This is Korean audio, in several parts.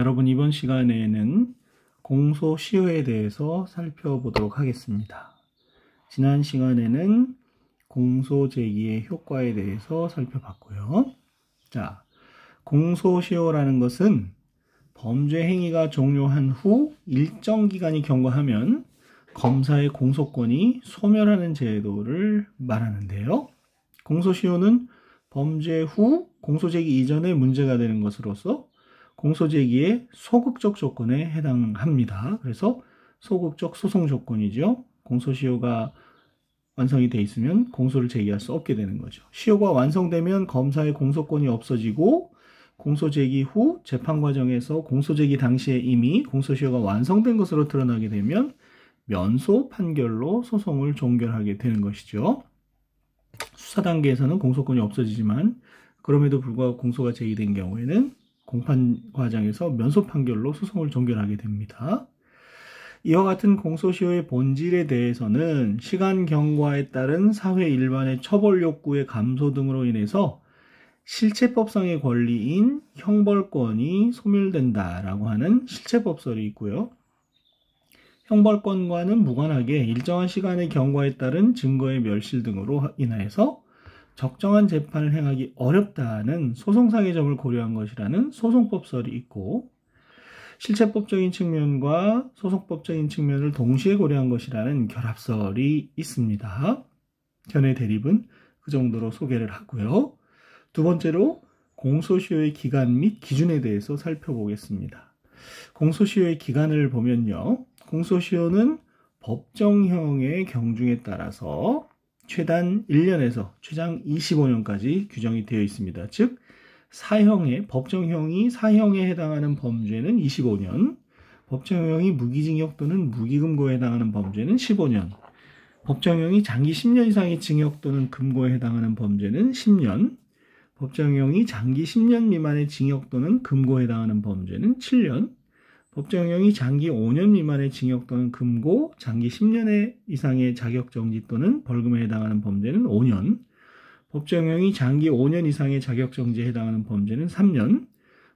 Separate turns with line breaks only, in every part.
여러분 이번 시간에는 공소시효에 대해서 살펴보도록 하겠습니다. 지난 시간에는 공소제기의 효과에 대해서 살펴봤고요. 자, 공소시효라는 것은 범죄 행위가 종료한 후 일정 기간이 경과하면 검사의 공소권이 소멸하는 제도를 말하는데요. 공소시효는 범죄 후 공소제기 이전에 문제가 되는 것으로서 공소제기의 소극적 조건에 해당합니다. 그래서 소극적 소송 조건이죠. 공소시효가 완성이 돼 있으면 공소를 제기할 수 없게 되는 거죠. 시효가 완성되면 검사의 공소권이 없어지고 공소제기 후 재판 과정에서 공소제기 당시에 이미 공소시효가 완성된 것으로 드러나게 되면 면소 판결로 소송을 종결하게 되는 것이죠. 수사 단계에서는 공소권이 없어지지만 그럼에도 불구하고 공소가 제기된 경우에는 공판 과정에서 면소 판결로 소송을 종결하게 됩니다. 이와 같은 공소시효의 본질에 대해서는 시간 경과에 따른 사회 일반의 처벌 욕구의 감소 등으로 인해서 실체법상의 권리인 형벌권이 소멸된다라고 하는 실체법설이 있고요. 형벌권과는 무관하게 일정한 시간의 경과에 따른 증거의 멸실 등으로 인하여서 적정한 재판을 행하기 어렵다는 소송상의 점을 고려한 것이라는 소송법설이 있고, 실체법적인 측면과 소송법적인 측면을 동시에 고려한 것이라는 결합설이 있습니다. 견해 대립은 그 정도로 소개를 하고요. 두 번째로 공소시효의 기간 및 기준에 대해서 살펴보겠습니다. 공소시효의 기간을 보면요. 공소시효는 법정형의 경중에 따라서 최단 1년에서 최장 25년까지 규정이 되어 있습니다. 즉 사형의 법정형이 사형에 해당하는 범죄는 25년, 법정형이 무기징역 또는 무기금고에 해당하는 범죄는 15년, 법정형이 장기 10년 이상의 징역 또는 금고에 해당하는 범죄는 10년, 법정형이 장기 10년 미만의 징역 또는 금고에 해당하는 범죄는 7년, 법정형이 장기 5년 미만의 징역 또는 금고, 장기 10년 이상의 자격정지 또는 벌금에 해당하는 범죄는 5년, 법정형이 장기 5년 이상의 자격정지에 해당하는 범죄는 3년,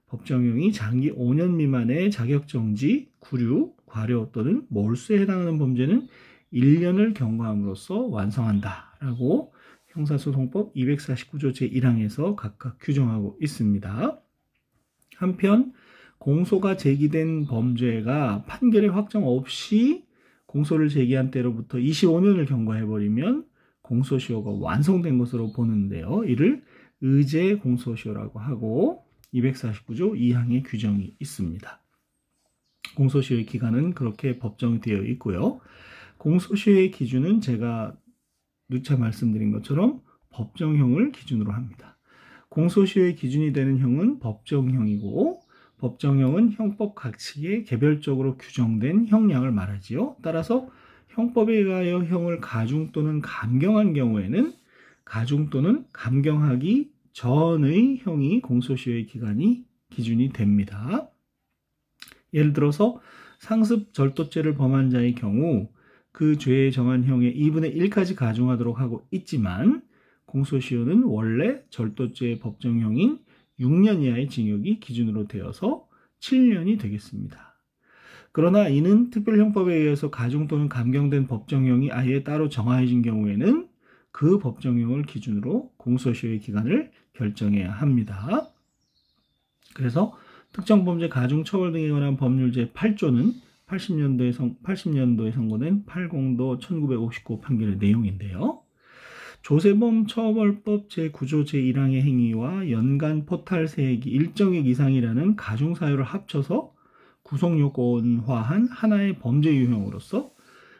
법정형이 장기 5년 미만의 자격정지, 구류, 과료 또는 몰수에 해당하는 범죄는 1년을 경과함으로써 완성한다라고 형사소송법 249조 제1항에서 각각 규정하고 있습니다. 한편 공소가 제기된 범죄가 판결의 확정 없이 공소를 제기한 때로부터 25년을 경과해버리면 공소시효가 완성된 것으로 보는데요. 이를 의제 공소시효라고 하고 249조 2항의 규정이 있습니다. 공소시효의 기간은 그렇게 법정되어 있고요. 공소시효의 기준은 제가 누차 말씀드린 것처럼 법정형을 기준으로 합니다. 공소시효의 기준이 되는 형은 법정형이고, 법정형은 형법 각칙에 개별적으로 규정된 형량을 말하지요. 따라서 형법에 의하여 형을 가중 또는 감경한 경우에는 가중 또는 감경하기 전의 형이 공소시효의 기준이 됩니다. 예를 들어서 상습 절도죄를 범한 자의 경우 그 죄에 정한 형의 2분의 1까지 가중하도록 하고 있지만 공소시효는 원래 절도죄의 법정형인 6년 이하의 징역이 기준으로 되어서 7년이 되겠습니다. 그러나 이는 특별형법에 의해서 가중 또는 감경된 법정형이 아예 따로 정해진 경우에는 그 법정형을 기준으로 공소시효의 기간을 결정해야 합니다. 그래서 특정범죄 가중처벌 등에 관한 법률 제8조는 80년도에 선고된 80도 1959 판결의 내용인데요. 조세범 처벌법 제9조 제1항의 행위와 연간 포탈 세액이 일정액 이상이라는 가중사유를 합쳐서 구속요건화한 하나의 범죄 유형으로서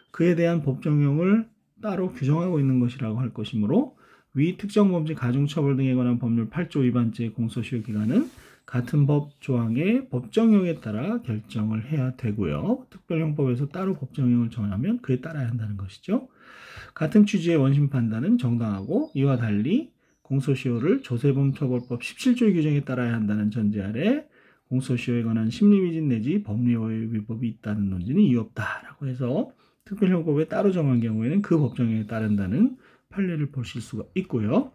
그에 대한 법정형을 따로 규정하고 있는 것이라고 할 것이므로 위 특정범죄 가중처벌 등에 관한 법률 8조 위반죄의 공소시효 기간은 같은 법 조항의 법정형에 따라 결정을 해야 되고요. 특별형법에서 따로 법정형을 정하면 그에 따라야 한다는 것이죠. 같은 취지의 원심 판단은 정당하고 이와 달리 공소시효를 조세범 처벌법 17조의 규정에 따라야 한다는 전제 아래 공소시효에 관한 심리위진 내지 법리의 위법이 있다는 논지는 이유 없다라고 해서 특별형법에 따로 정한 경우에는 그 법정형에 따른다는 판례를 보실 수가 있고요.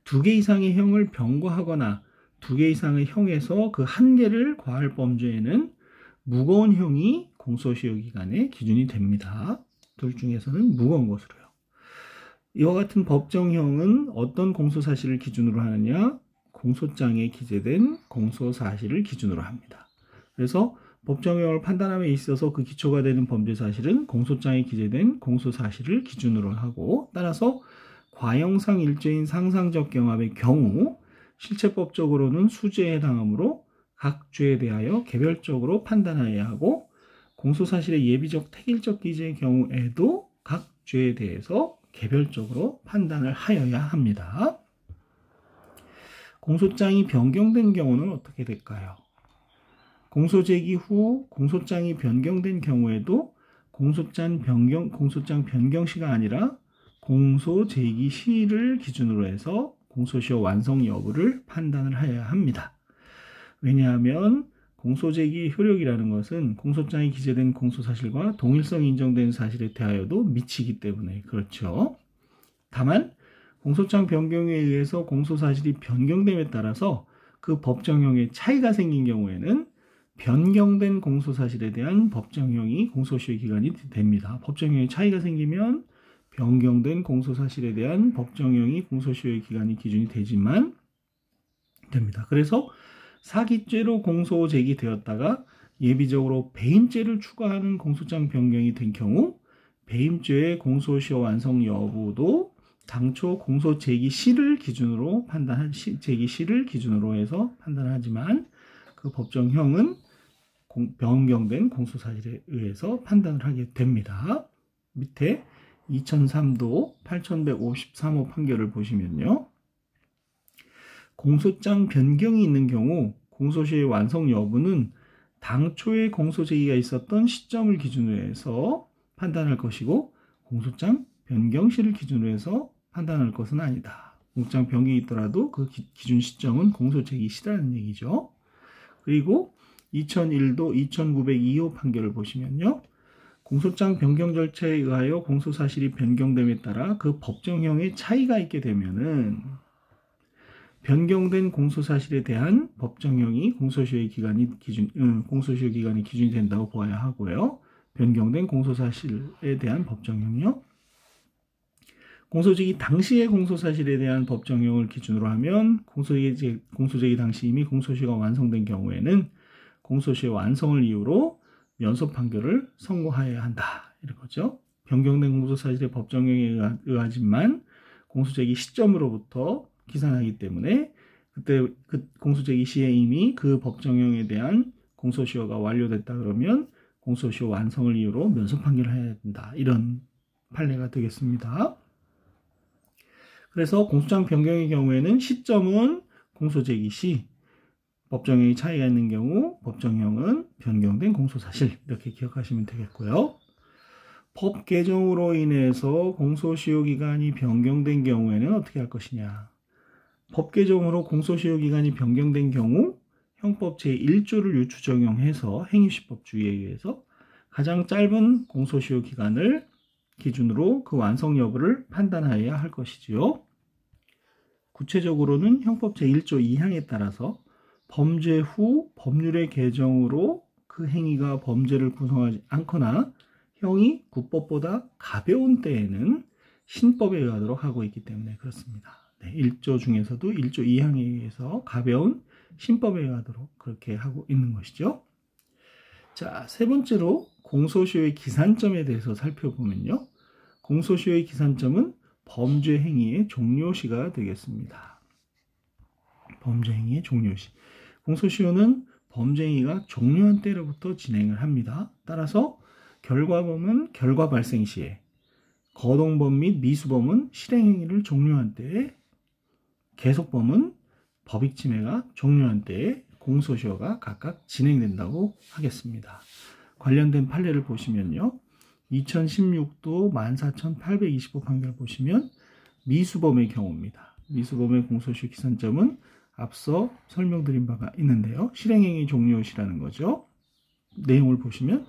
2개 이상의 형을 병과하거나 2개 이상의 형에서 그 1개를 과할 범죄에는 무거운 형이 공소시효기간의 기준이 됩니다. 둘 중에서는 무거운 것으로요. 이와 같은 법정형은 어떤 공소사실을 기준으로 하느냐? 공소장에 기재된 공소사실을 기준으로 합니다. 그래서 법정형을 판단함에 있어서 그 기초가 되는 범죄사실은 공소장에 기재된 공소사실을 기준으로 하고, 따라서 과형상 일죄인 상상적 경합의 경우 실체법적으로는 수죄에 해당하므로 각 죄에 대하여 개별적으로 판단하여야 하고, 공소사실의 예비적 택일적 기재의 경우에도 각 죄에 대해서 개별적으로 판단을 하여야 합니다. 공소장이 변경된 경우는 어떻게 될까요? 공소 제기 후 공소장이 변경된 경우에도 공소장 변경 시가 아니라 공소 제기 시를 기준으로 해서 공소시효 완성 여부를 판단을 해야 합니다. 왜냐하면 공소 제기 효력이라는 것은 공소장에 기재된 공소사실과 동일성이 인정된 사실에 대하여도 미치기 때문에 그렇죠. 다만 공소장 변경에 의해서 공소사실이 변경됨에 따라서 그 법정형에 차이가 생긴 경우에는 변경된 공소사실에 대한 법정형이 공소시효 기간이 됩니다. 법정형에 차이가 생기면 변경된 공소사실에 대한 법정형이 공소시효 기간이 기준이 되지만 됩니다. 그래서 사기죄로 공소 제기되었다가 예비적으로 배임죄를 추가하는 공소장 변경이 된 경우 배임죄의 공소시효 완성 여부도 당초 공소 제기 시를 기준으로 제기 시를 기준으로 해서 판단하지만 그 법정형은 변경된 공소사실에 의해서 판단을 하게 됩니다. 밑에 2003도 8153호 판결을 보시면요. 공소장 변경이 있는 경우 공소시효의 완성 여부는 당초에 공소 제기가 있었던 시점을 기준으로 해서 판단할 것이고 공소장 변경 시를 기준으로 해서 판단할 것은 아니다. 공소장 변경이 있더라도 그 기준 시점은 공소 제기 시라는 얘기죠. 그리고 2001도 2902호 판결을 보시면요. 공소장 변경 절차에 의하여 공소사실이 변경됨에 따라 그 법정형의 차이가 있게 되면은 변경된 공소사실에 대한 법정형이 공소시효 기간이 기준이 된다고 보아야 하고요. 변경된 공소사실에 대한 법정형이요. 공소제기 당시의 공소사실에 대한 법정형을 기준으로 하면 공소제기 당시 이미 공소시효가 완성된 경우에는 공소시효 완성을 이유로 면소 판결을 선고하여야 한다. 이런 거죠. 변경된 공소사실의 법정형에 의하지만 공소제기 시점으로부터 기산하기 때문에 그때 그 공소제기 시에 이미 그 법정형에 대한 공소시효가 완료됐다 그러면 공소시효 완성을 이유로 면소 판결을 해야 된다. 이런 판례가 되겠습니다. 그래서 공소장 변경의 경우에는 시점은 공소제기 시, 법정형의 차이가 있는 경우 법정형은 변경된 공소사실 이렇게 기억하시면 되겠고요. 법 개정으로 인해서 공소시효 기간이 변경된 경우에는 어떻게 할 것이냐. 법 개정으로 공소시효 기간이 변경된 경우 형법 제1조를 유추 적용해서 행위시법주의에 의해서 가장 짧은 공소시효 기간을 기준으로 그 완성 여부를 판단하여야 할 것이지요. 구체적으로는 형법 제1조 2항에 따라서 범죄 후 법률의 개정으로 그 행위가 범죄를 구성하지 않거나 형이 구법보다 가벼운 때에는 신법에 의하도록 하고 있기 때문에 그렇습니다. 네, 1조 중에서도 1조 2항에 의해서 가벼운 신법에 의하도록 그렇게 하고 있는 것이죠. 자, 세 번째로 공소시효의 기산점에 대해서 살펴보면요. 공소시효의 기산점은 범죄 행위의 종료시가 되겠습니다. 범죄 행위의 종료시. 공소시효는 범죄 행위가 종료한 때로부터 진행을 합니다. 따라서 결과범은 결과 발생 시에, 거동범 및 미수범은 실행행위를 종료한 때에, 계속범은 법익 침해가 종료한 때에 공소시효가 각각 진행된다고 하겠습니다. 관련된 판례를 보시면요. 2016도 14,825 판결 보시면 미수범의 경우입니다. 미수범의 공소시효 기산점은 앞서 설명드린 바가 있는데요. 실행행위 종료시라는 거죠. 내용을 보시면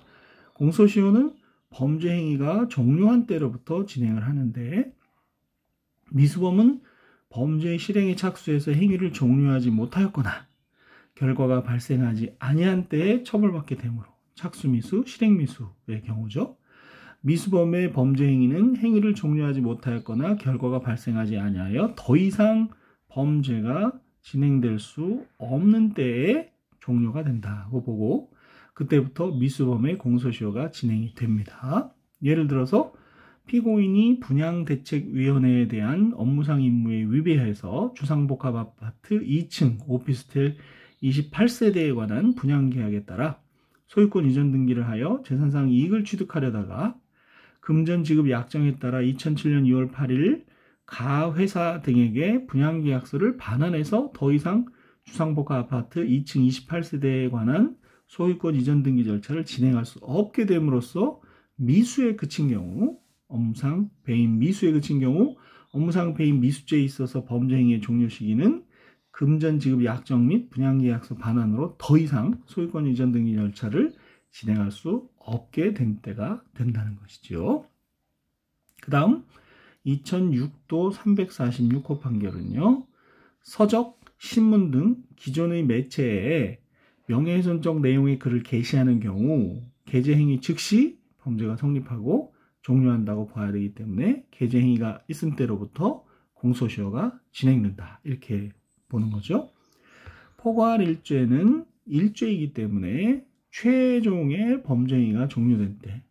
공소시효는 범죄 행위가 종료한 때로부터 진행을 하는데 미수범은 범죄의 실행에 착수해서 행위를 종료하지 못하였거나 결과가 발생하지 아니한 때에 처벌받게 되므로 착수미수, 실행미수의 경우죠. 미수범의 범죄 행위는 행위를 종료하지 못하였거나 결과가 발생하지 아니하여 더 이상 범죄가 진행될 수 없는 때에 종료가 된다고 보고 그때부터 미수범의 공소시효가 진행이 됩니다. 예를 들어서 피고인이 분양대책위원회에 대한 업무상 임무에 위배해서 주상복합아파트 2층 오피스텔 28세대에 관한 분양계약에 따라 소유권 이전 등기를 하여 재산상 이익을 취득하려다가 금전 지급 약정에 따라 2007년 2월 8일 가 회사 등에게 분양계약서를 반환해서 더 이상 주상복합아파트 2층 28세대에 관한 소유권 이전 등기 절차를 진행할 수 없게 됨으로써 미수에 그친 경우, 업무상 배임 미수에 그친 경우 업무상 배임 미수죄에 있어서 범죄 행위의 종료 시기는 금전 지급 약정 및 분양계약서 반환으로 더 이상 소유권 이전 등기 절차를 진행할 수 없게 된 때가 된다는 것이죠. 그 다음 2006도 346호 판결은요. 서적, 신문 등 기존의 매체에 명예훼손적 내용의 글을 게시하는 경우 게재행위 즉시 범죄가 성립하고 종료한다고 봐야 되기 때문에 게재행위가 있은 때로부터 공소시효가 진행된다. 이렇게 보는 거죠. 포괄일죄는 일죄이기 때문에 최종의 범죄행위가 종료된 때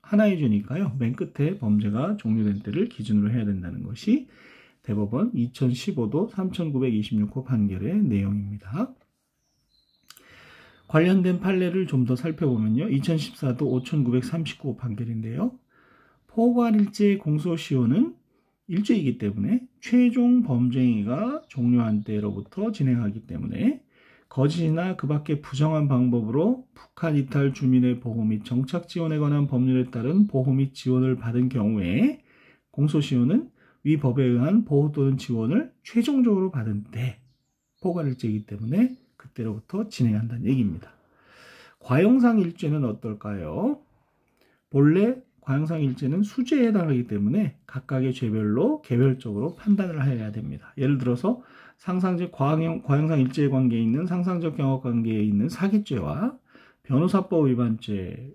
하나의 죄니까요. 맨 끝에 범죄가 종료된 때를 기준으로 해야 된다는 것이 대법원 2015도 3926호 판결의 내용입니다. 관련된 판례를 좀 더 살펴보면요. 2014도 5939호 판결인데요. 포괄일죄 공소시효는 일죄이기 때문에 최종 범죄행위가 종료한 때로부터 진행하기 때문에 거짓이나 그 밖의 부정한 방법으로 북한 이탈 주민의 보호 및 정착 지원에 관한 법률에 따른 보호 및 지원을 받은 경우에 공소시효는 위 법에 의한 보호 또는 지원을 최종적으로 받은 때 포괄일죄이기 때문에 그때로부터 진행한다는 얘기입니다. 과용상 일죄는 어떨까요? 본래 과용상 일죄는 수죄에 해당하기 때문에 각각의 죄별로 개별적으로 판단을 해야 됩니다. 예를 들어서 상상적 과용상 일죄에 관계에 있는 상상적 경험 관계에 있는 사기죄와 변호사법 위반죄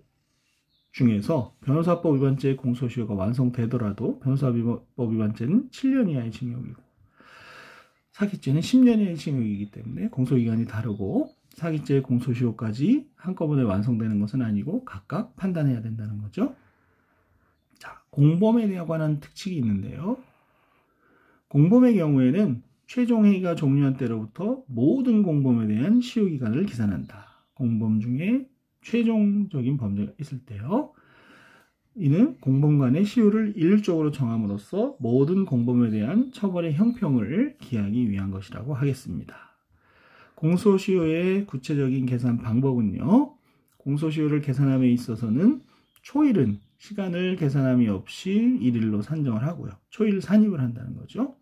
중에서 변호사법 위반죄의 공소시효가 완성되더라도 변호사법 위반죄는 7년 이하의 징역이고 사기죄는 10년 이하의 징역이기 때문에 공소기간이 다르고 사기죄의 공소시효까지 한꺼번에 완성되는 것은 아니고 각각 판단해야 된다는 거죠. 자, 공범에 관한 특칙이 있는데요. 공범의 경우에는 최종 행위가 종료한 때로부터 모든 공범에 대한 시효기간을 기산한다. 공범 중에 최종적인 범죄가 있을 때요. 이는 공범 간의 시효를 일률적으로 정함으로써 모든 공범에 대한 처벌의 형평을 기하기 위한 것이라고 하겠습니다. 공소시효의 구체적인 계산 방법은요. 공소시효를 계산함에 있어서는 초일은 시간을 계산함이 없이 일일로 산정을 하고요. 초일 산입을 한다는 거죠.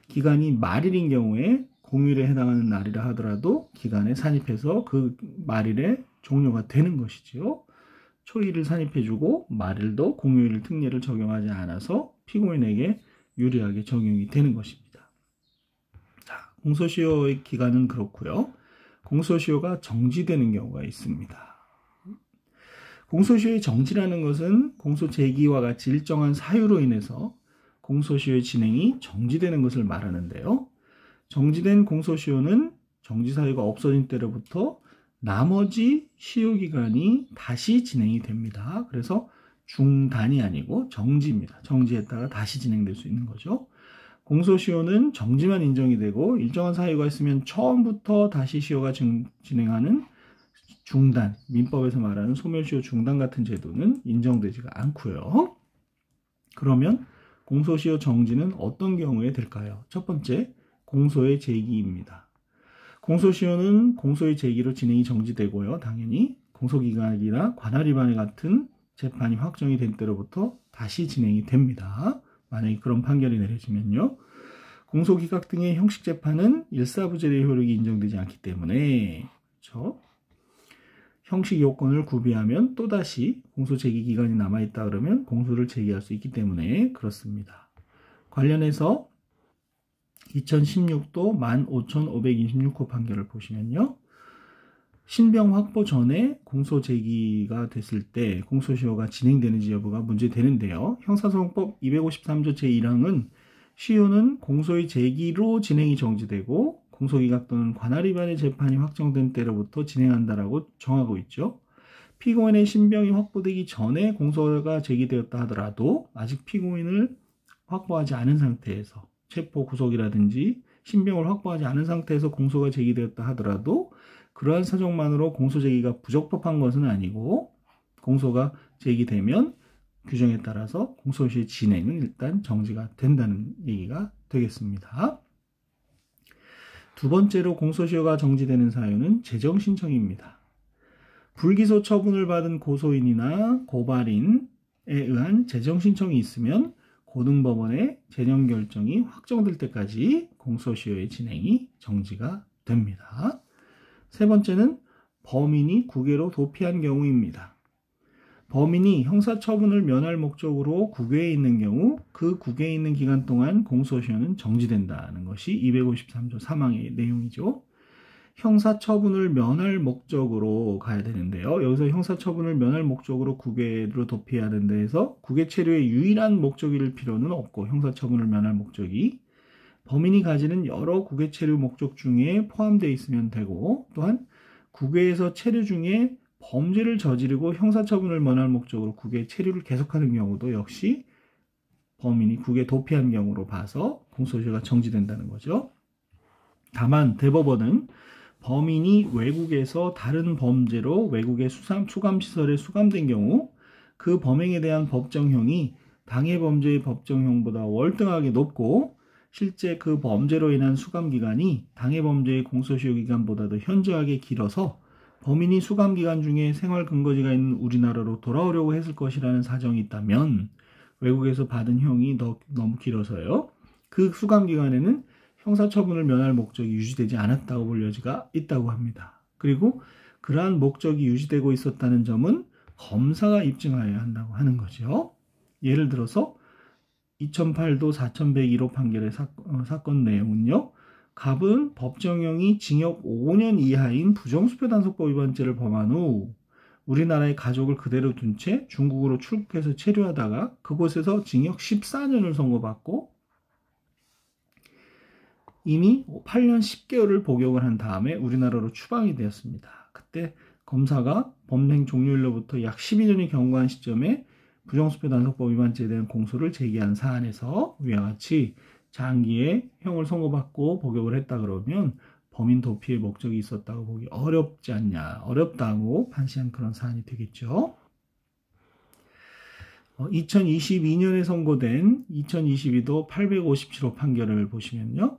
기간이 말일인 경우에 공휴일에 해당하는 날이라 하더라도 기간에 산입해서 그 말일에 종료가 되는 것이지요. 초일을 산입해주고 말일도 공휴일 특례를 적용하지 않아서 피고인에게 유리하게 적용이 되는 것입니다. 자, 공소시효의 기간은 그렇고요. 공소시효가 정지되는 경우가 있습니다. 공소시효의 정지라는 것은 공소 제기와 같이 일정한 사유로 인해서 공소시효의 진행이 정지되는 것을 말하는데요. 정지된 공소시효는 정지 사유가 없어진 때로부터 나머지 시효기간이 다시 진행이 됩니다. 그래서 중단이 아니고 정지입니다. 정지했다가 다시 진행될 수 있는 거죠. 공소시효는 정지만 인정이 되고 일정한 사유가 있으면 처음부터 다시 시효가 진행하는 중단, 민법에서 말하는 소멸시효 중단 같은 제도는 인정되지가 않고요. 그러면 공소시효 정지는 어떤 경우에 될까요? 첫 번째, 공소의 제기입니다. 공소시효는 공소의 제기로 진행이 정지되고요. 당연히 공소기각이나 관할 위반 같은 재판이 확정이 된 때로부터 다시 진행이 됩니다. 만약에 그런 판결이 내려지면요. 공소기각 등의 형식 재판은 일사부재의 효력이 인정되지 않기 때문에 그렇죠? 형식 요건을 구비하면 또다시 공소 제기 기간이 남아있다 그러면 공소를 제기할 수 있기 때문에 그렇습니다. 관련해서 2016도 15,526호 판결을 보시면요. 신병 확보 전에 공소 제기가 됐을 때 공소시효가 진행되는지 여부가 문제되는데요. 형사소송법 253조 제1항은 시효는 공소의 제기로 진행이 정지되고 공소기각 또는 관할 위반의 재판이 확정된 때로부터 진행한다라고 정하고 있죠. 피고인의 신병이 확보되기 전에 공소가 제기되었다 하더라도 아직 피고인을 확보하지 않은 상태에서 체포 구속이라든지 신병을 확보하지 않은 상태에서 공소가 제기되었다 하더라도 그러한 사정만으로 공소 제기가 부적법한 것은 아니고 공소가 제기되면 규정에 따라서 공소시효 진행은 일단 정지가 된다는 얘기가 되겠습니다. 두 번째로 공소시효가 정지되는 사유는 재정신청입니다. 불기소 처분을 받은 고소인이나 고발인에 의한 재정신청이 있으면 고등법원의 재정 결정이 확정될 때까지 공소시효의 진행이 정지가 됩니다. 세 번째는 범인이 국외로 도피한 경우입니다. 범인이 형사처분을 면할 목적으로 국외에 있는 경우 그 국외에 있는 기간 동안 공소시효는 정지된다는 것이 253조 3항의 내용이죠. 형사처분을 면할 목적으로 가야 되는데요. 여기서 형사처분을 면할 목적으로 국외로 도피해야 하는 데에서 국외 체류의 유일한 목적일 필요는 없고 형사처분을 면할 목적이 범인이 가지는 여러 국외 체류 목적 중에 포함되어 있으면 되고 또한 국외에서 체류 중에 범죄를 저지르고 형사처분을 면할 목적으로 국외 체류를 계속하는 경우도 역시 범인이 국외 도피한 경우로 봐서 공소시효가 정지된다는 거죠. 다만 대법원은 범인이 외국에서 다른 범죄로 외국의 수감시설에 수감된 경우 그 범행에 대한 법정형이 당해 범죄의 법정형보다 월등하게 높고 실제 그 범죄로 인한 수감기간이 당해 범죄의 공소시효 기간보다도 현저하게 길어서 범인이 수감기간 중에 생활근거지가 있는 우리나라로 돌아오려고 했을 것이라는 사정이 있다면 외국에서 받은 형이 너무 길어서요. 그 수감기간에는 형사처분을 면할 목적이 유지되지 않았다고 볼 여지가 있다고 합니다. 그리고 그러한 목적이 유지되고 있었다는 점은 검사가 입증하여야 한다고 하는 거죠. 예를 들어서 2008도 4101호 판결의 사건 내용은요. 갑은 법정형이 징역 5년 이하인 부정수표단속법 위반죄를 범한 후 우리나라의 가족을 그대로 둔 채 중국으로 출국해서 체류하다가 그곳에서 징역 14년을 선고받고 이미 8년 10개월을 복역을 한 다음에 우리나라로 추방이 되었습니다. 그때 검사가 범행 종료일로부터 약 12년이 경과한 시점에 부정수표단속법 위반죄에 대한 공소를 제기한 사안에서 위와 같이 장기의 형을 선고받고 복역을 했다 그러면 범인 도피의 목적이 있었다고 보기 어렵지 않냐, 어렵다고 판시한 그런 사안이 되겠죠. 2022년에 선고된 2022도 857호 판결을 보시면요.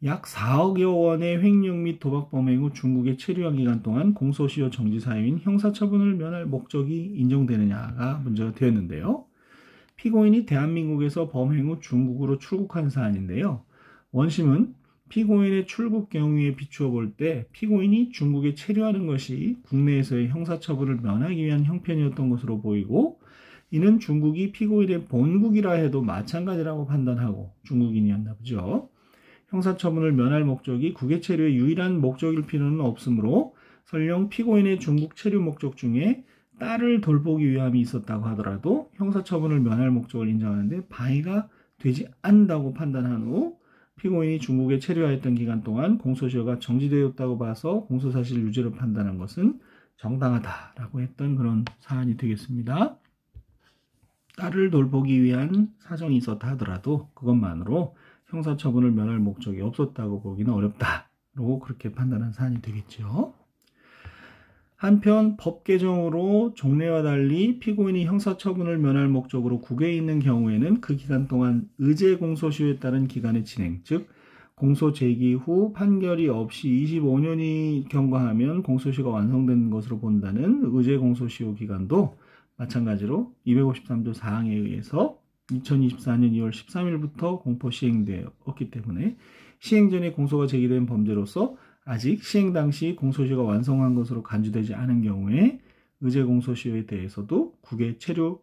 약 4억여 원의 횡령 및 도박 범행 후 중국에 체류한 기간 동안 공소시효 정지 사유인 형사처분을 면할 목적이 인정되느냐가 문제가 되었는데요. 피고인이 대한민국에서 범행 후 중국으로 출국한 사안인데요. 원심은 피고인의 출국 경위에 비추어 볼 때 피고인이 중국에 체류하는 것이 국내에서의 형사처분을 면하기 위한 형편이었던 것으로 보이고 이는 중국이 피고인의 본국이라 해도 마찬가지라고 판단하고 중국인이었나 보죠. 형사처분을 면할 목적이 국외 체류의 유일한 목적일 필요는 없으므로 설령 피고인의 중국 체류 목적 중에 딸을 돌보기 위함이 있었다고 하더라도 형사처분을 면할 목적을 인정하는데 방해가 되지 않는다고 판단한 후 피고인이 중국에 체류하였던 기간 동안 공소시효가 정지되었다고 봐서 공소사실 유죄로 판단한 것은 정당하다라고 했던 그런 사안이 되겠습니다. 딸을 돌보기 위한 사정이 있었다 하더라도 그것만으로 형사처분을 면할 목적이 없었다고 보기는 어렵다고 그렇게 판단한 사안이 되겠죠. 한편 법 개정으로 종래와 달리 피고인이 형사처분을 면할 목적으로 국외에 있는 경우에는 그 기간 동안 의제 공소시효에 따른 기간의 진행, 즉 공소 제기 후 판결이 없이 25년이 경과하면 공소시효가 완성된 것으로 본다는 의제 공소시효 기간도 마찬가지로 253조 4항에 의해서 2024년 2월 13일부터 공포 시행되었기 때문에 시행 전에 공소가 제기된 범죄로서 아직 시행 당시 공소시효가 완성한 것으로 간주되지 않은 경우에 의제 공소시효에 대해서도 국외 체류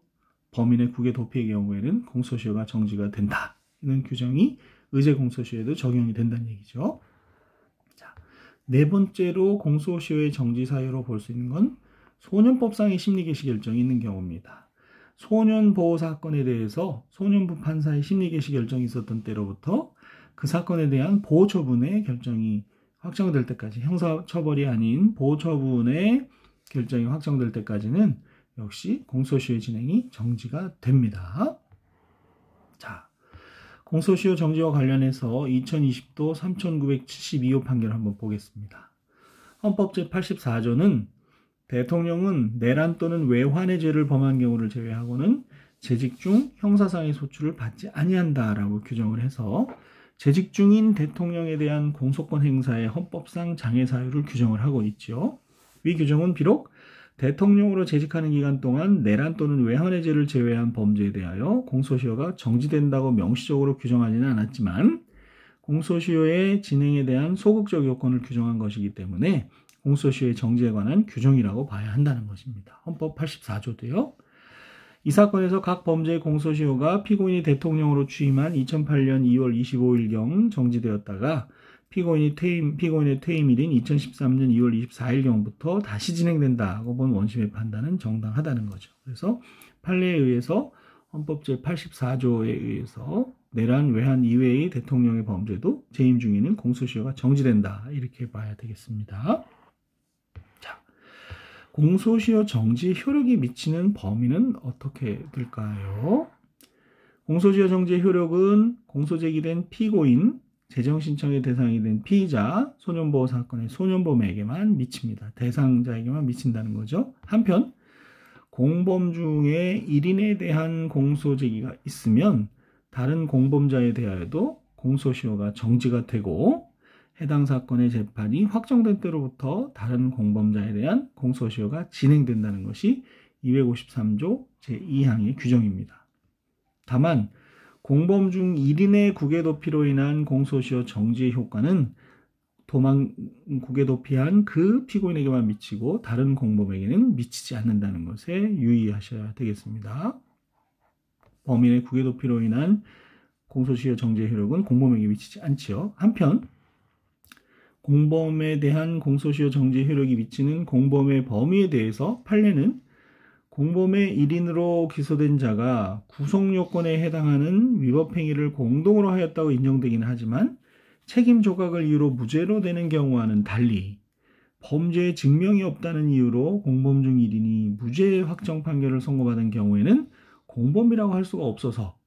범인의 국외 도피의 경우에는 공소시효가 정지가 된다는 규정이 의제 공소시효에도 적용이 된다는 얘기죠. 자, 네 번째로 공소시효의 정지 사유로 볼 수 있는 건 소년법상의 심리개시 결정이 있는 경우입니다. 소년보호 사건에 대해서 소년부 판사의 심리개시 결정이 있었던 때로부터 그 사건에 대한 보호처분의 결정이 확정될 때까지, 형사처벌이 아닌 보호처분의 결정이 확정될 때까지는 역시 공소시효 진행이 정지가 됩니다. 자, 공소시효 정지와 관련해서 2020도 3972호 판결을 한번 보겠습니다. 헌법 제84조는 대통령은 내란 또는 외환의 죄를 범한 경우를 제외하고는 재직 중 형사상의 소출을 받지 아니한다라고 규정을 해서 재직 중인 대통령에 대한 공소권 행사의 헌법상 장애 사유를 규정을 하고 있죠. 이 규정은 비록 대통령으로 재직하는 기간 동안 내란 또는 외환의 죄를 제외한 범죄에 대하여 공소시효가 정지된다고 명시적으로 규정하지는 않았지만 공소시효의 진행에 대한 소극적 요건을 규정한 것이기 때문에 공소시효의 정지에 관한 규정이라고 봐야 한다는 것입니다. 헌법 84조도요. 이 사건에서 각 범죄의 공소시효가 피고인이 대통령으로 취임한 2008년 2월 25일경 정지되었다가 피고인의 퇴임일인 2013년 2월 24일경부터 다시 진행된다고 본 원심의 판단은 정당하다는 거죠. 그래서 판례에 의해서 헌법 제84조에 의해서 내란 외환 이외의 대통령의 범죄도 재임 중에는 공소시효가 정지된다, 이렇게 봐야 되겠습니다. 자, 공소시효 정지 효력이 미치는 범위는 어떻게 될까요? 공소시효 정지의 효력은 공소 제기된 피고인, 재정신청의 대상이 된 피의자, 소년보호 사건의 소년범에게만 미칩니다. 대상자에게만 미친다는 거죠. 한편 공범 중에 1인에 대한 공소 제기가 있으면 다른 공범자에 대하여도 공소시효가 정지가 되고 해당 사건의 재판이 확정된 때로부터 다른 공범자에 대한 공소시효가 진행된다는 것이 253조 제2항의 규정입니다. 다만 공범 중 1인의 국외 도피로 인한 공소시효 정지의 효과는 국외 도피한 그 피고인에게만 미치고 다른 공범에게는 미치지 않는다는 것에 유의하셔야 되겠습니다. 범인의 국외 도피로 인한 공소시효 정지의 효력은 공범에게 미치지 않지요. 한편 공범에 대한 공소시효 정지 효력이 미치는 공범의 범위에 대해서 판례는 공범의 1인으로 기소된 자가 구속요건에 해당하는 위법행위를 공동으로 하였다고 인정되기는 하지만 책임 조각을 이유로 무죄로 되는 경우와는 달리 범죄의 증명이 없다는 이유로 공범 중 1인이 무죄 확정 판결을 선고받은 경우에는 공범이라고 할 수가 없어서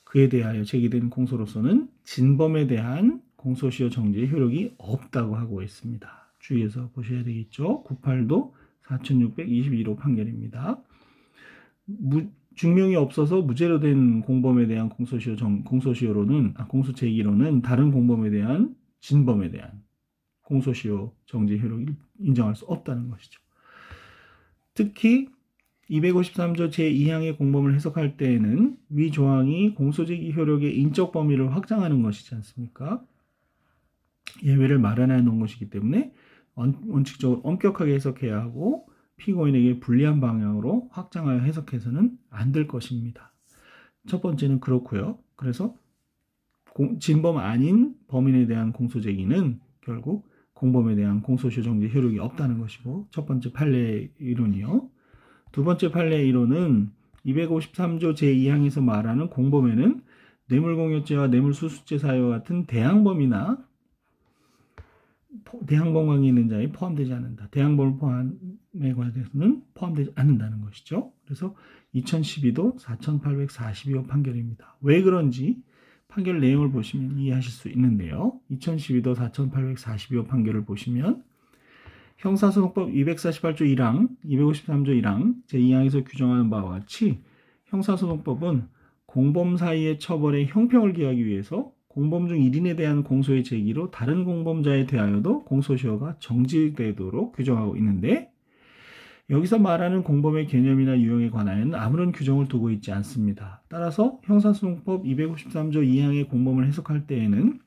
그에 대하여 제기된 공소로서는 진범에 대한 공소시효 정지의 효력이 없다고 하고 있습니다. 주의해서 보셔야 되겠죠. 98도 4621호 판결입니다. 증명이 없어서 무죄로 된 공범에 대한 공소 제기로는 다른 공범에 대한 진범에 대한 공소시효 정지 효력을 인정할 수 없다는 것이죠. 특히 253조 제2항의 공범을 해석할 때에는 위 조항이 공소제기 효력의 인적 범위를 확장하는 것이지 않습니까? 예외를 마련해 놓은 것이기 때문에 원칙적으로 엄격하게 해석해야 하고 피고인에게 불리한 방향으로 확장하여 해석해서는 안 될 것입니다. 첫 번째는 그렇고요. 그래서 진범 아닌 범인에 대한 공소제기는 결국 공범에 대한 공소시효 정지 효력이 없다는 것이고 첫 번째 판례 이론이요. 두 번째 판례 이론은 253조 제2항에서 말하는 공범에는 뇌물공여죄와 뇌물수수죄 사유와 같은 대항범이나 대항범관계 있는 자에 포함되지 않는다. 대항범 포함에 관해서는 포함되지 않는다는 것이죠. 그래서 2012도 4842호 판결입니다. 왜 그런지 판결 내용을 보시면 이해하실 수 있는데요. 2012도 4842호 판결을 보시면 형사소송법 248조 1항, 253조 1항, 제2항에서 규정하는 바와 같이 형사소송법은 공범 사이의 처벌의 형평을 기하기 위해서 공범 중 1인에 대한 공소의 제기로 다른 공범자에 대하여도 공소시효가 정지되도록 규정하고 있는데 여기서 말하는 공범의 개념이나 유형에 관하여는 아무런 규정을 두고 있지 않습니다. 따라서 형사소송법 253조 2항의 공범을 해석할 때에는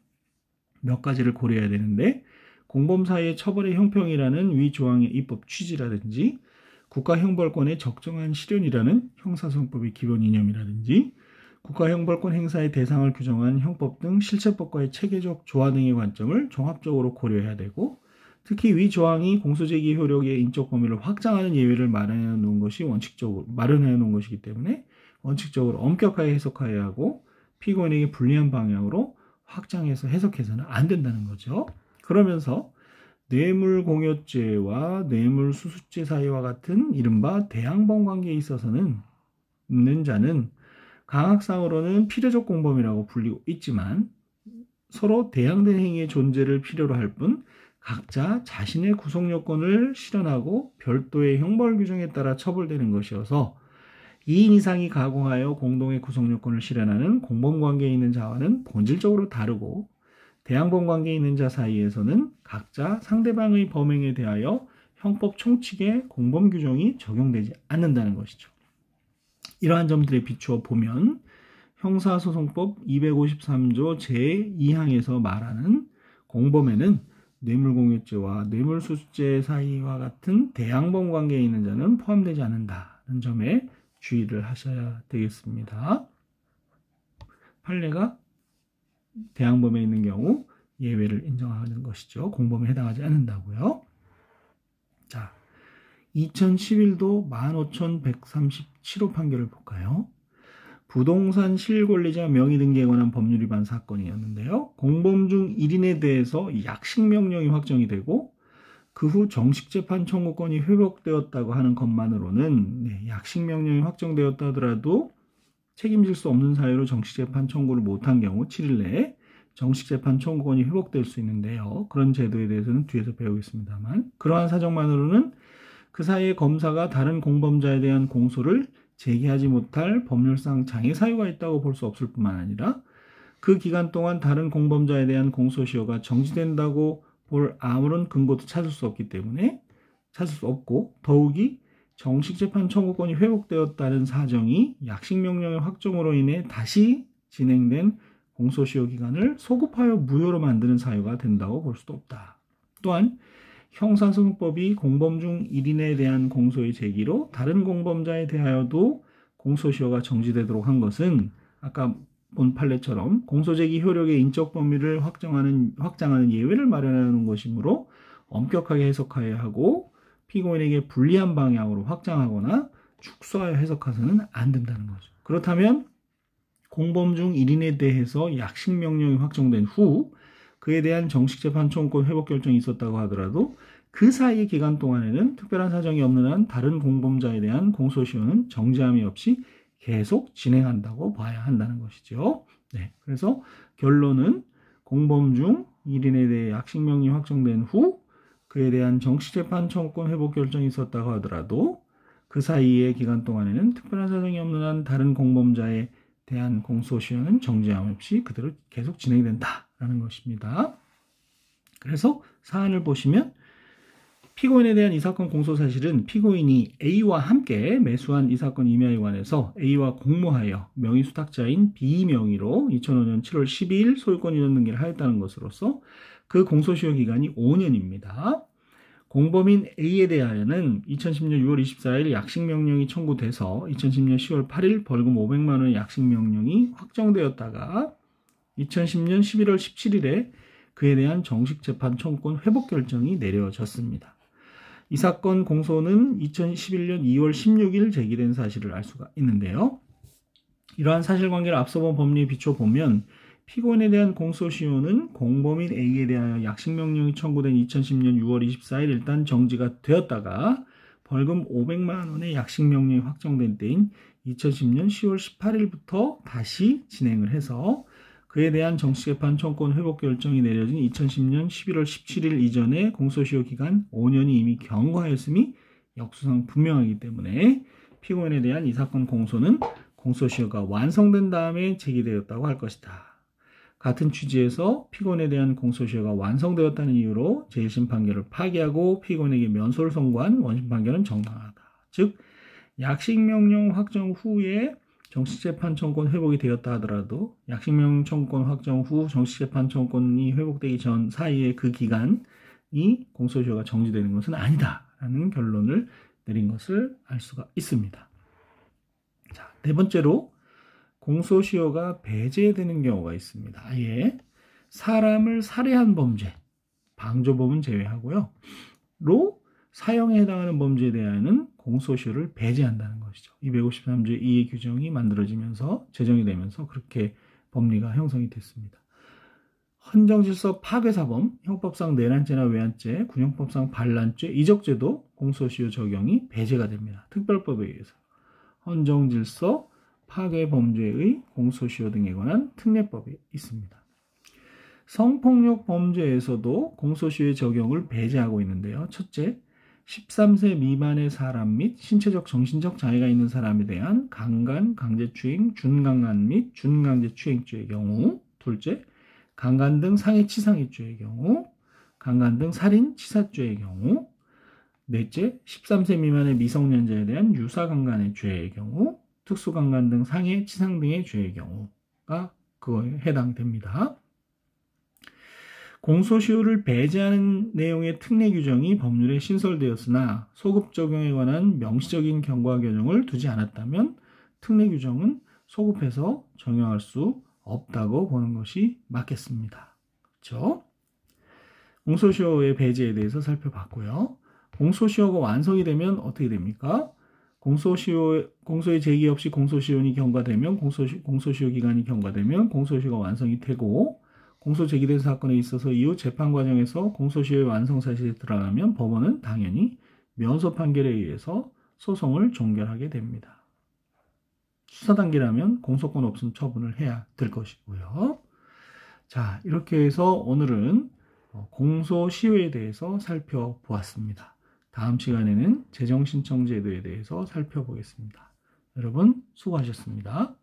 몇 가지를 고려해야 되는데 공범 사이의 처벌의 형평이라는 위 조항의 입법 취지라든지 국가형벌권의 적정한 실현이라는 형사소송법의 기본 이념이라든지 국가형벌권 행사의 대상을 규정한 형법 등 실체법과의 체계적 조화 등의 관점을 종합적으로 고려해야 되고, 특히 위 조항이 공소제기 효력의 인적 범위를 확장하는 예외를 마련해 놓은 것이기 때문에 원칙적으로 엄격하게 해석해야 하고, 피고인에게 불리한 방향으로 확장해서 해석해서는 안 된다는 거죠. 그러면서 뇌물공여죄와 뇌물수수죄 사유와 같은 이른바 대항범 관계에 있어서는 있는 자는 강학상으로는 필요적 공범이라고 불리고 있지만, 서로 대항된 행위의 존재를 필요로 할 뿐 각자 자신의 구속요건을 실현하고 별도의 형벌 규정에 따라 처벌되는 것이어서 2인 이상이 가공하여 공동의 구속요건을 실현하는 공범관계에 있는 자와는 본질적으로 다르고, 대항범 관계에 있는 자 사이에서는 각자 상대방의 범행에 대하여 형법 총칙의 공범 규정이 적용되지 않는다는 것이죠. 이러한 점들에 비추어 보면 형사소송법 253조 제2항에서 말하는 공범에는 뇌물공여죄와 뇌물수수죄 사이와 같은 대항범 관계에 있는 자는 포함되지 않는다는 점에 주의를 하셔야 되겠습니다. 판례가 대항범에 있는 경우 예외를 인정하는 것이죠. 공범에 해당하지 않는다고요. 자, 2011도 15,137호 판결을 볼까요? 부동산 실권리자 명의등기에 관한 법률 위반 사건이었는데요. 공범 중 1인에 대해서 약식명령이 확정이 되고, 그 후 정식재판 청구권이 회복되었다고 하는 것만으로는 약식명령이 확정되었다 하더라도 책임질 수 없는 사유로 정식재판 청구를 못한 경우 7일 내에 정식재판 청구권이 회복될 수 있는데요. 그런 제도에 대해서는 뒤에서 배우겠습니다만, 그러한 사정만으로는 그 사이에 검사가 다른 공범자에 대한 공소를 제기하지 못할 법률상 장애 사유가 있다고 볼 수 없을 뿐만 아니라, 그 기간 동안 다른 공범자에 대한 공소시효가 정지된다고 볼 아무런 근거도 찾을 수 없고, 더욱이 정식재판 청구권이 회복되었다는 사정이 약식명령의 확정으로 인해 다시 진행된 공소시효 기간을 소급하여 무효로 만드는 사유가 된다고 볼 수도 없다. 또한 형사소송법이 공범 중 1인에 대한 공소의 제기로 다른 공범자에 대하여도 공소시효가 정지되도록 한 것은 아까 본 판례처럼 공소제기 효력의 인적 범위를 확장하는 예외를 마련하는 것이므로 엄격하게 해석해야 하고, 피고인에게 불리한 방향으로 확장하거나 축소하여 해석해서는 안 된다는 거죠. 그렇다면 공범 중 1인에 대해서 약식명령이 확정된 후 그에 대한 정식재판 청구권 회복 결정이 있었다고 하더라도 그 사이 기간 동안에는 특별한 사정이 없는 한 다른 공범자에 대한 공소시효는 정지함이 없이 계속 진행한다고 봐야 한다는 것이죠. 네, 그래서 결론은 공범 중 1인에 대해 약식명령이 확정된 후 그에 대한 정식재판 청구권 회복 결정이 있었다고 하더라도 그 사이의 기간 동안에는 특별한 사정이 없는 한 다른 공범자에 대한 공소시효는 정지함 없이 그대로 계속 진행된다라는 것입니다. 그래서 사안을 보시면 피고인에 대한 이 사건 공소사실은 피고인이 A와 함께 매수한 이 사건 임야에 관해서 A와 공모하여 명의 수탁자인 B 명의로 2005년 7월 12일 소유권 이전 등기를 하였다는 것으로서 그 공소시효 기간이 5년입니다. 공범인 A에 대하여는 2010년 6월 24일 약식명령이 청구돼서 2010년 10월 8일 벌금 500만 원의 약식명령이 확정되었다가 2010년 11월 17일에 그에 대한 정식재판 청구권 회복 결정이 내려졌습니다. 이 사건 공소는 2011년 2월 16일 제기된 사실을 알 수가 있는데요. 이러한 사실관계를 앞서 본 법리에 비춰 보면 피고인에 대한 공소시효는 공범인 A에 대하여 약식명령이 청구된 2010년 6월 24일 일단 정지가 되었다가 벌금 500만 원의 약식명령이 확정된 때인 2010년 10월 18일부터 다시 진행을 해서 그에 대한 정식재판 청구권 회복 결정이 내려진 2010년 11월 17일 이전에 공소시효 기간 5년이 이미 경과하였음이 역수상 분명하기 때문에 피고인에 대한 이 사건 공소는 공소시효가 완성된 다음에 제기되었다고 할 것이다. 같은 취지에서 피고인에 대한 공소시효가 완성되었다는 이유로 제1심 판결을 파기하고 피고인에게 면소를 선고한 원심 판결은 정당하다. 즉 약식명령 확정 후에 정식재판 청구권 회복이 되었다 하더라도 약식명령 청구권 확정 후 정식재판 청구권이 회복되기 전 사이의 그 기간이 공소시효가 정지되는 것은 아니다라는 결론을 내린 것을 알 수가 있습니다. 자, 네 번째로 공소시효가 배제되는 경우가 있습니다. 아예 사람을 살해한 범죄, 방조범은 제외하고요. 로 사형에 해당하는 범죄에 대하여는 공소시효를 배제한다는 것이죠. 253조 2의 규정이 만들어지면서 제정이 되면서 그렇게 법리가 형성이 됐습니다. 헌정질서 파괴사범, 형법상 내란죄나 외환죄, 군형법상 반란죄, 이적죄도 공소시효 적용이 배제가 됩니다. 특별법에 의해서. 헌정질서 파괴범죄의 공소시효 등에 관한 특례법이 있습니다. 성폭력 범죄에서도 공소시효의 적용을 배제하고 있는데요. 첫째, 13세 미만의 사람 및 신체적 정신적 장애가 있는 사람에 대한 강간, 강제추행, 준강간 및 준강제추행죄의 경우. 둘째, 강간 등 상해치상해죄의 경우. 강간 등 살인치사죄의 경우. 넷째, 13세 미만의 미성년자에 대한 유사강간의 죄의 경우. 특수강간 등 상해치상 등의 죄의 경우가 그거에 해당됩니다. 공소시효를 배제하는 내용의 특례 규정이 법률에 신설되었으나 소급 적용에 관한 명시적인 경과 규정을 두지 않았다면 특례 규정은 소급해서 적용할 수 없다고 보는 것이 맞겠습니다. 그렇죠? 공소시효의 배제에 대해서 살펴봤고요. 공소시효가 완성이 되면 어떻게 됩니까? 공소의 제기 없이 공소시효이 경과되면 공소시효 기간이 경과되면 공소시효가 완성이 되고 공소 제기된 사건에 있어서 이후 재판 과정에서 공소시효의 완성 사실이 드러나면 법원은 당연히 면소 판결에 의해서 소송을 종결하게 됩니다. 수사 단계라면 공소권 없음 처분을 해야 될 것이고요. 자, 이렇게 해서 오늘은 공소시효에 대해서 살펴보았습니다. 다음 시간에는 재정신청 제도에 대해서 살펴보겠습니다. 여러분 수고하셨습니다.